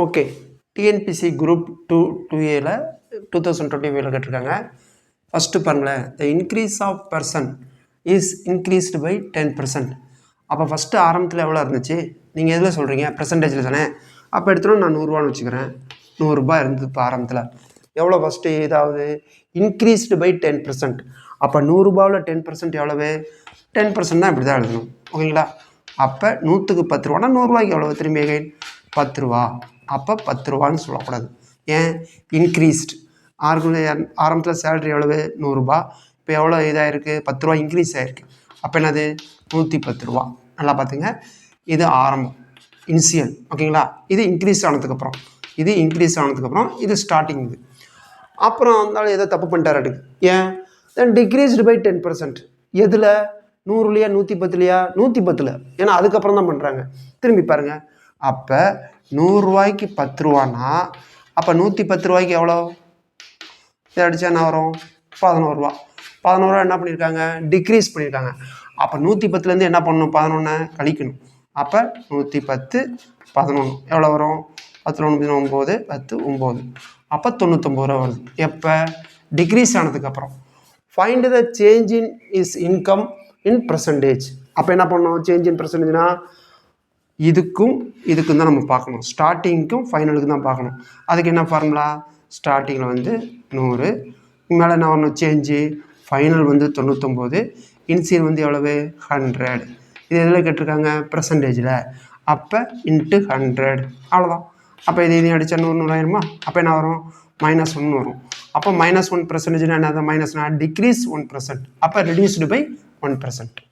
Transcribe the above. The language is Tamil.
ஓகே, டிஎன்பிசி குரூப் 2A 2025 கேட்டிருக்காங்க. ஃபஸ்ட்டு பாருங்களேன், the increase of person is increased by 10%. அப்போ ஃபஸ்ட்டு ஆரம்பத்தில் எவ்வளோ இருந்துச்சு? நீங்கள் எதில் சொல்கிறீங்க? பெர்சன்டேஜில் தானே. அப்போ எடுத்துகிட்டு நான் 100ரூவான்னு வச்சுக்கிறேன். 100 ரூபாய் இருந்தது இப்போ ஆரம்பத்தில். எவ்வளோ ஃபஸ்ட்டு ஏதாவது இன்க்ரீஸ்டு பை 10%. அப்போ 100 ரூபாவில் 10% எவ்வளவு? 10% தான் இப்படி தான் எழுதணும். ஓகேங்களா? அப்போ 100க்கு 10 ரூபானா 100 ரூபாய்க்கு எவ்வளோ? திரும்பி அகைன் 10 ரூபா. அப்போ 10 ரூபான்னு சொல்லக்கூடாது. ஏன்? இன்க்ரீஸ்டு. ஆரம்பத்தில் சேலரி எவ்வளவு? 100 ரூபா. இப்போ எவ்வளோ இதாகிருக்கு? 10 ரூபா இன்க்ரீஸ் ஆகிருக்கு. அப்போ என்னது? 110 ரூபா. நல்லா பார்த்துங்க. இது ஆரம்பம், இனிஷியல். ஓகேங்களா? இது இன்க்ரீஸ் ஆனதுக்கப்புறம், இது இன்க்ரீஸ் ஆனதுக்கப்புறம், இது ஸ்டார்டிங். இது அப்புறம் வந்தாலும் எதோ தப்பு பண்ணிட்டார் அடுக்கு. ஏன்? தென் டிக்ரீஸ்டு பை 10%. எதில்? 100லையா 110லையா? 110ல். ஏன்னா அதுக்கப்புறம் தான் பண்ணுறாங்க. திரும்பி பாருங்கள். அப்போ 100 ரூபாய்க்கு 10 ரூபான்னா அப்போ 110 ரூபாய்க்கு எவ்வளோ? இதை அடித்தா என்ன வரும்? 11 ரூபா. 11 ரூபா என்ன பண்ணியிருக்காங்க? டிக்ரீஸ் பண்ணியிருக்காங்க. அப்போ 110லேருந்து என்ன பண்ணணும்? 11 கழிக்கணும். அப்போ 110 11 எவ்வளோ வரும்? 10 9 10 9. அப்போ 99 ரூபா வருது. எப்போ? டிக்ரீஸ் ஆனதுக்கப்புறம். Find the change in is income in percentage. அப்போ என்ன பண்ணணும்? சேஞ்ச் இன் பர்சன்டேஜ்னா இதுக்கும் தான் நம்ம பார்க்கணும். ஸ்டார்டிங்க்கும் ஃபைனலுக்கு தான் பார்க்கணும். அதுக்கு என்ன ஃபார்முலா? ஸ்டார்டிங்கில் வந்து 100, மேலே என்ன வரணும்? சேஞ்சு. ஃபைனல் வந்து 99, இன்சியல் வந்து எவ்வளவு? 100. இது எதில் கேட்டிருக்காங்க? பர்சன்டேஜில். அப்போ இன்ட்டு 100. அவ்வளோதான். அப்போ இதையும் அடித்தா 100 ஆயிருமா? அப்போ என்ன வரும்? -1 வரும். அப்போ -1% என்னது? மைனஸ்னா டிக்ரீஸ் 1%. அப்போ ரெடியூஸ்டு பை 1%.